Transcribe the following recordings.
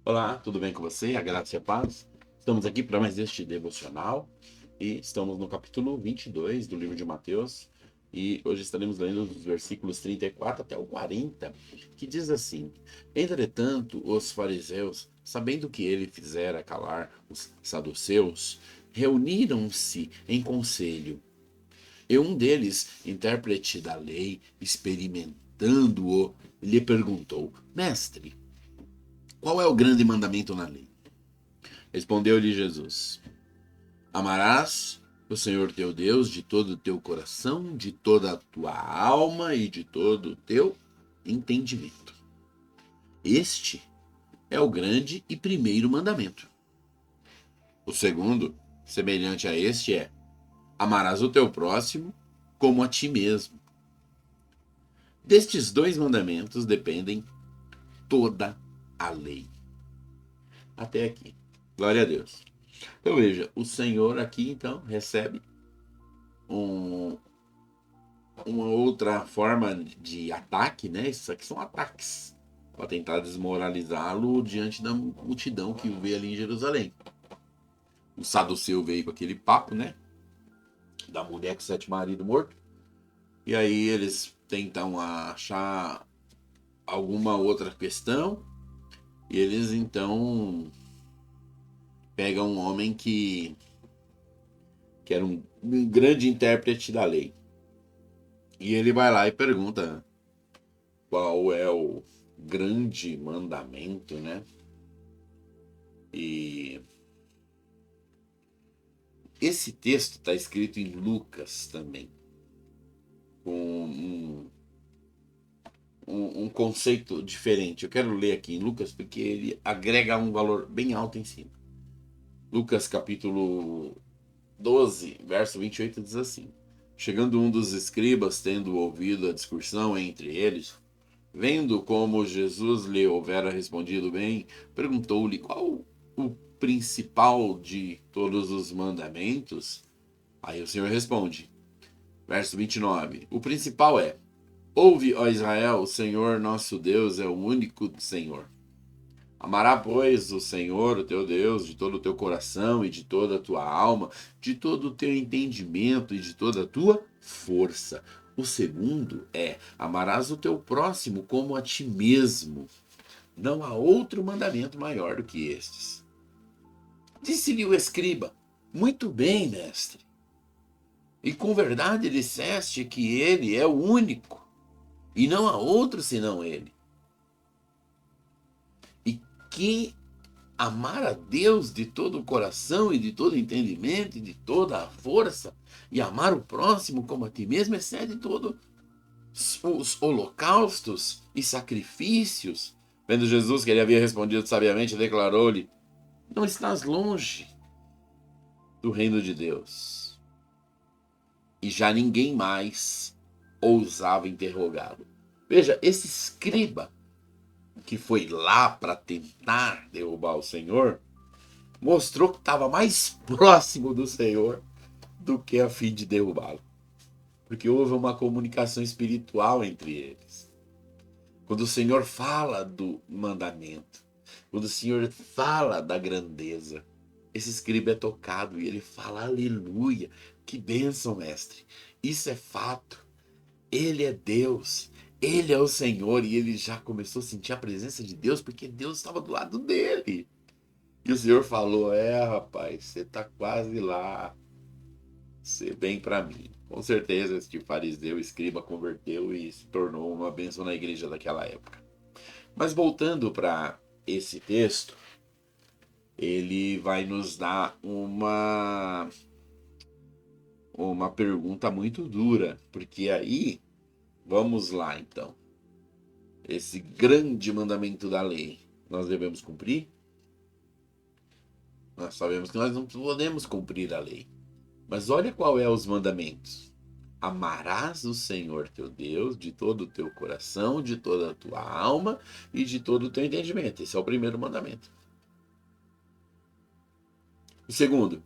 Olá, tudo bem com você? A graça e a paz. Estamos aqui para mais este devocional e estamos no capítulo 22 do livro de Mateus e hoje estaremos lendo os versículos 34 até o 40, que diz assim: Entretanto, os fariseus, sabendo que ele fizera calar os saduceus, reuniram-se em conselho. E um deles, intérprete da lei, experimentando-o, lhe perguntou: Mestre, qual é o grande mandamento na lei? Respondeu-lhe Jesus: Amarás o Senhor teu Deus de todo o teu coração, de toda a tua alma e de todo o teu entendimento. Este é o grande e primeiro mandamento. O segundo, semelhante a este, é: amarás o teu próximo como a ti mesmo. Destes dois mandamentos dependem toda a lei. Até aqui. Glória a Deus. Então veja, o Senhor aqui então recebe um, uma outra forma de ataque, né? Isso aqui são ataques para tentar desmoralizá-lo diante da multidão que o vê ali em Jerusalém. O saduceu veio com aquele papo, né? Da mulher com 7 maridos mortos. E aí eles tentam achar alguma outra questão. E eles então pegam um homem que era um grande intérprete da lei. E ele vai lá e pergunta qual é o grande mandamento, né? E esse texto está escrito em Lucas também, com um conceito diferente. Eu quero ler aqui em Lucas porque ele agrega um valor bem alto em cima. Lucas capítulo 12, verso 28 diz assim: Chegando um dos escribas, tendo ouvido a discussão entre eles, vendo como Jesus lhe houvera respondido bem, perguntou-lhe qual o principal de todos os mandamentos. Aí o Senhor responde, verso 29, o principal é: Ouve, ó Israel, o Senhor nosso Deus é o único Senhor. Amará, pois, o Senhor, o teu Deus, de todo o teu coração e de toda a tua alma, de todo o teu entendimento e de toda a tua força. O segundo é: amarás o teu próximo como a ti mesmo. Não há outro mandamento maior do que estes. Disse-lhe o escriba: Muito bem, mestre. E com verdade disseste que ele é o único, e não há outro senão ele. E que amar a Deus de todo o coração e de todo o entendimento e de toda a força, e amar o próximo como a ti mesmo, excede todos os holocaustos e sacrifícios. Vendo Jesus que ele havia respondido sabiamente, declarou-lhe: Não estás longe do reino de Deus. E já ninguém mais ousava interrogá-lo. Veja, esse escriba que foi lá para tentar derrubar o Senhor, mostrou que estava mais próximo do Senhor do que a fim de derrubá-lo. Porque houve uma comunicação espiritual entre eles. Quando o Senhor fala do mandamento, quando o Senhor fala da grandeza, esse escriba é tocado e ele fala: Aleluia, que bênção, mestre. Isso é fato. Ele é Deus. Ele é o Senhor. E ele já começou a sentir a presença de Deus porque Deus estava do lado dele. E o Senhor falou: rapaz, você tá quase lá. Você vem para mim. Com certeza este fariseu, escriba, converteu e se tornou uma bênção na igreja daquela época. Mas voltando para esse texto, ele vai nos dar uma pergunta muito dura, porque aí, vamos lá então. Esse grande mandamento da lei, nós devemos cumprir? Nós sabemos que nós não podemos cumprir a lei. Mas olha qual é os mandamentos. Amarás o Senhor teu Deus de todo o teu coração, de toda a tua alma e de todo o teu entendimento. Esse é o primeiro mandamento. O segundo.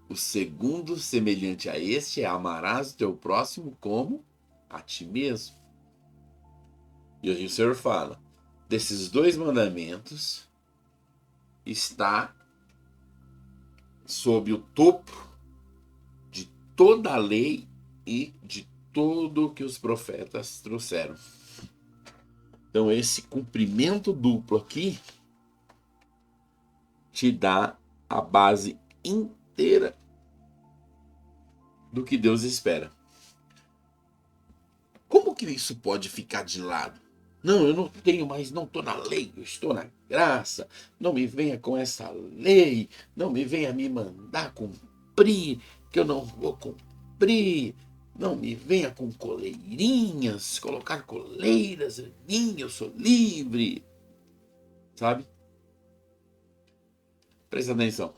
O segundo, semelhante a este, é: amarás o teu próximo como a ti mesmo. E aí o Senhor fala: desses dois mandamentos está sob o topo de toda a lei e de tudo que os profetas trouxeram. Então, esse cumprimento duplo aqui te dá a base inteira do que Deus espera. Como que isso pode ficar de lado? Não, eu não tenho mais, não estou na lei, eu estou na graça. Não me venha com essa lei, não me venha me mandar cumprir, que eu não vou cumprir. Não me venha com coleirinhas, colocar coleiras em mim, eu sou livre. Sabe? Presta atenção.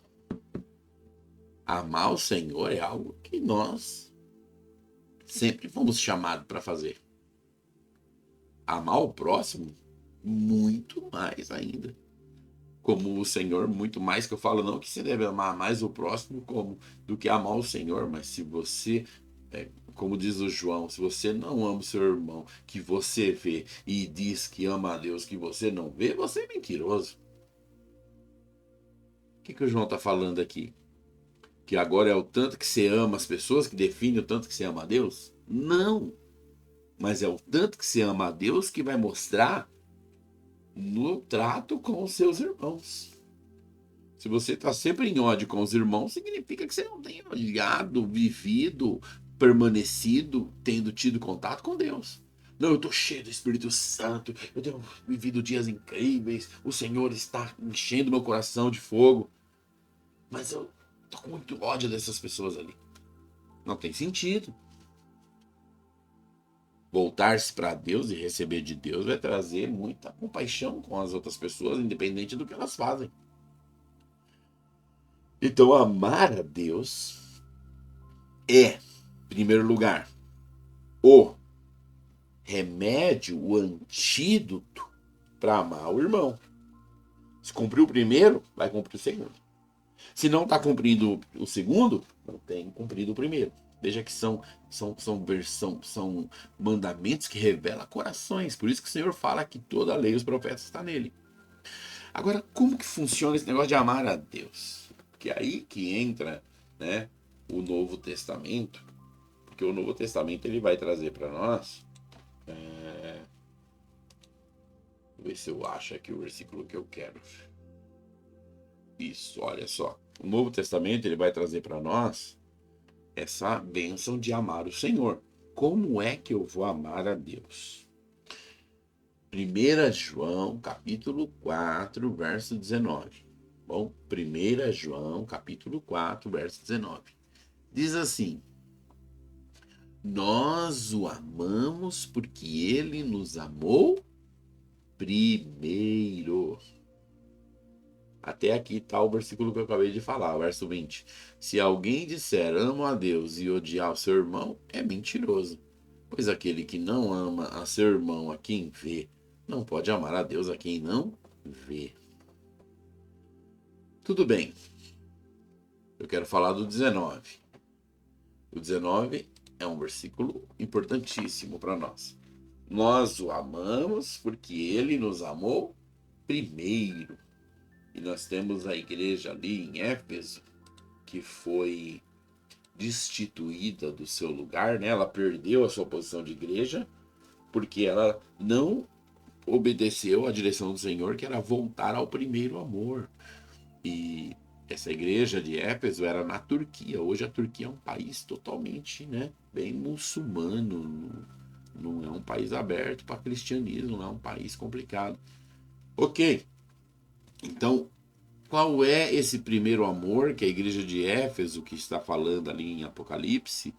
Amar o Senhor é algo que nós sempre fomos chamados para fazer. Amar o próximo, muito mais ainda. Como o Senhor, muito mais, que eu falo não que você deve amar mais o próximo como do que amar o Senhor, mas se você, como diz o João, se você não ama o seu irmão, que você vê e diz que ama a Deus que você não vê, você é mentiroso. O que o João está falando aqui? Que agora é o tanto que você ama as pessoas que define o tanto que você ama a Deus? Não. Mas é o tanto que você ama a Deus que vai mostrar no trato com os seus irmãos. Se você está sempre em ódio com os irmãos, significa que você não tem olhado, vivido, permanecido, tendo tido contato com Deus. Não, eu estou cheio do Espírito Santo, eu tenho vivido dias incríveis, o Senhor está enchendo meu coração de fogo. Mas eu estou com muito ódio dessas pessoas ali. Não tem sentido. Voltar-se para Deus e receber de Deus vai trazer muita compaixão com as outras pessoas, independente do que elas fazem. Então, amar a Deus é, em primeiro lugar, o remédio, o antídoto para amar o irmão. Se cumpriu o primeiro, vai cumprir o segundo. Se não está cumprindo o segundo, não tem cumprido o primeiro. Veja que são mandamentos que revelam corações. Por isso que o Senhor fala que toda a lei e os profetas estão nele. Agora, como que funciona esse negócio de amar a Deus? Porque aí que entra, né, o Novo Testamento. Porque o Novo Testamento ele vai trazer para nós. Vou ver se eu acho aqui o versículo que eu quero. Isso, olha só. O Novo Testamento ele vai trazer para nós essa bênção de amar o Senhor. Como é que eu vou amar a Deus? 1 João, capítulo 4, verso 19. Bom, 1 João, capítulo 4, verso 19. Diz assim: nós o amamos porque ele nos amou primeiro. Até aqui está o versículo que eu acabei de falar, o verso 20. Se alguém disser amo a Deus e odiar o seu irmão, é mentiroso. Pois aquele que não ama a seu irmão a quem vê, não pode amar a Deus a quem não vê. Tudo bem. Eu quero falar do 19. O 19 é um versículo importantíssimo para nós. Nós o amamos porque ele nos amou primeiro. E nós temos a igreja ali em Éfeso, que foi destituída do seu lugar, né? Ela perdeu a sua posição de igreja, porque ela não obedeceu à direção do Senhor, que era voltar ao primeiro amor. E essa igreja de Éfeso era na Turquia. Hoje a Turquia é um país totalmente, né, bem muçulmano, não é um país aberto para cristianismo, não é um país complicado. Ok. Então, qual é esse primeiro amor que a igreja de Éfeso, que está falando ali em Apocalipse,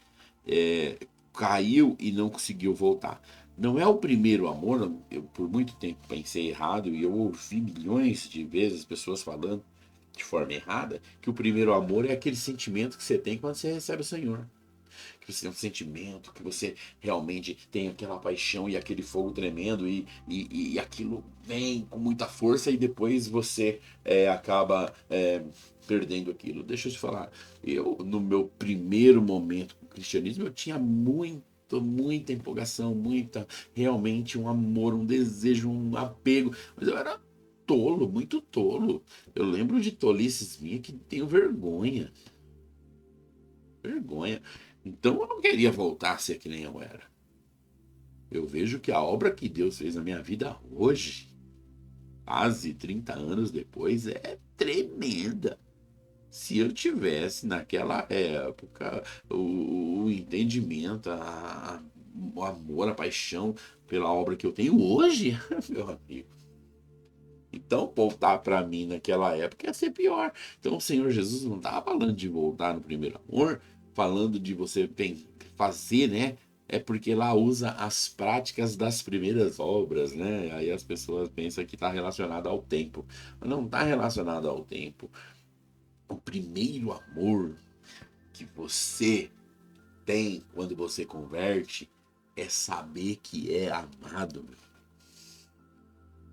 caiu e não conseguiu voltar? Não é o primeiro amor, eu por muito tempo pensei errado e eu ouvi milhões de vezes pessoas falando de forma errada que o primeiro amor é aquele sentimento que você tem quando você recebe o Senhor. Que você tem um sentimento, que você realmente tem aquela paixão e aquele fogo tremendo e aquilo vem com muita força e depois você acaba perdendo aquilo. Deixa eu te falar, eu no meu primeiro momento com o cristianismo eu tinha muito muita empolgação, realmente um amor, um desejo, um apego. Mas eu era tolo, muito tolo. Eu lembro de tolices minhas que tenho vergonha. Vergonha. Então eu não queria voltar a ser que nem eu era. Eu vejo que a obra que Deus fez na minha vida hoje, quase 30 anos depois, é tremenda. Se eu tivesse naquela época o entendimento, o amor, a paixão pela obra que eu tenho hoje, meu amigo. Então, voltar para mim naquela época ia ser pior. Então, o Senhor Jesus não estava falando de voltar no primeiro amor, falando de você fazer, né? É porque lá usa as práticas das primeiras obras, né? Aí as pessoas pensam que está relacionado ao tempo. Mas não está relacionado ao tempo. O primeiro amor que você tem quando você converte é saber que é amado, meu.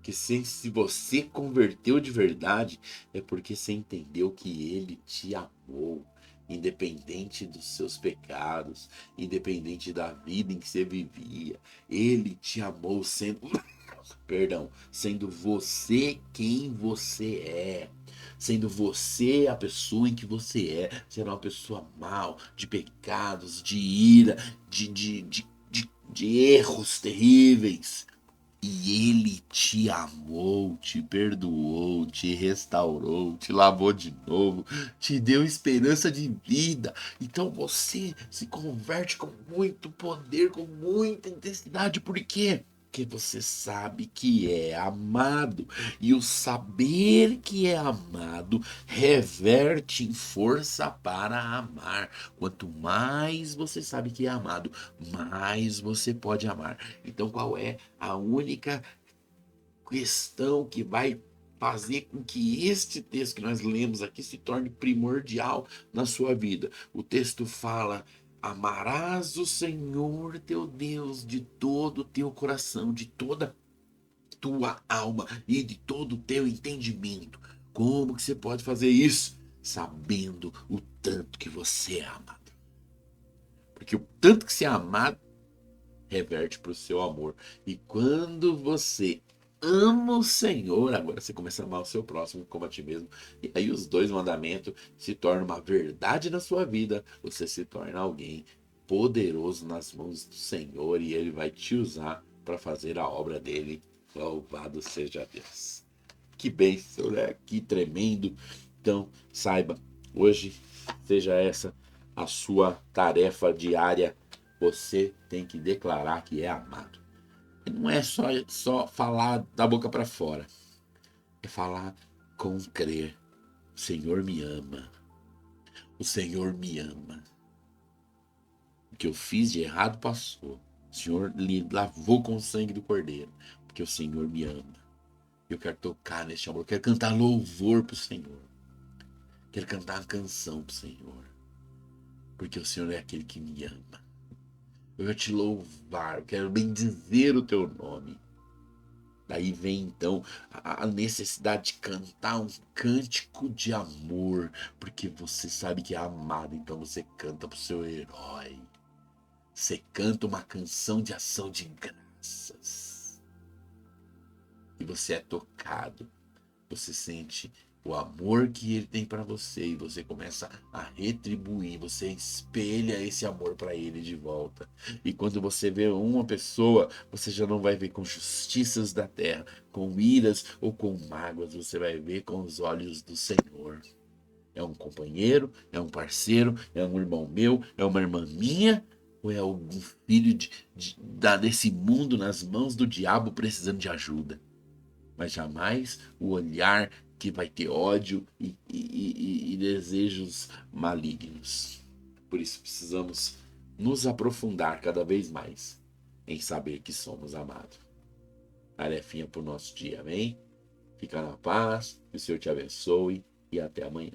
Que se você converteu de verdade, é porque você entendeu que ele te amou, independente dos seus pecados, independente da vida em que você vivia. Ele te amou sendo, perdão, sendo você quem você é. Sendo você a pessoa em que você é. Sendo uma pessoa mal, de pecados, de ira, de erros terríveis. E ele te amou, te perdoou, te restaurou, te lavou de novo, te deu esperança de vida. Então você se converte com muito poder, com muita intensidade. Por quê? Porque você sabe que é amado. E o saber que é amado reverte em força para amar. Quanto mais você sabe que é amado, mais você pode amar. Então, qual é a única questão que vai fazer com que este texto que nós lemos aqui se torne primordial na sua vida? O texto fala: amarás o Senhor teu Deus de todo o teu coração, de toda tua alma e de todo o teu entendimento. Como que você pode fazer isso? Sabendo o tanto que você é amado. Porque o tanto que você é amado reverte para o seu amor. E quando você ama o Senhor, agora você começa a amar o seu próximo como a ti mesmo. E aí os dois mandamentos se tornam uma verdade na sua vida. Você se torna alguém poderoso nas mãos do Senhor e ele vai te usar para fazer a obra dele. Louvado seja Deus. Que bênção, né? Que tremendo. Então, saiba, hoje seja essa a sua tarefa diária. Você tem que declarar que é amado. E não é só falar da boca para fora. É falar com crer. O Senhor me ama. O Senhor me ama. O que eu fiz de errado passou. O Senhor me lavou com o sangue do Cordeiro. Porque o Senhor me ama. Eu quero tocar neste amor. Eu quero cantar louvor pro Senhor. Quero cantar uma canção pro Senhor. Porque o Senhor é aquele que me ama. Eu quero te louvar. Eu quero bendizer o teu nome. Daí vem então a necessidade de cantar um cântico de amor. Porque você sabe que é amado. Então você canta pro seu herói. Você canta uma canção de ação de graças. E você é tocado. Você sente o amor que ele tem para você e você começa a retribuir, você espelha esse amor para ele de volta. E quando você vê uma pessoa, você já não vai ver com justiças da terra, com iras ou com mágoas, você vai ver com os olhos do Senhor. É um companheiro, é um parceiro, é um irmão meu, é uma irmã minha, ou é algum filho desse mundo nas mãos do diabo precisando de ajuda? Mas jamais o olhar que vai ter ódio e desejos malignos. Por isso precisamos nos aprofundar cada vez mais em saber que somos amados. Tarefinha para o nosso dia, amém? Fica na paz, que o Senhor te abençoe e até amanhã.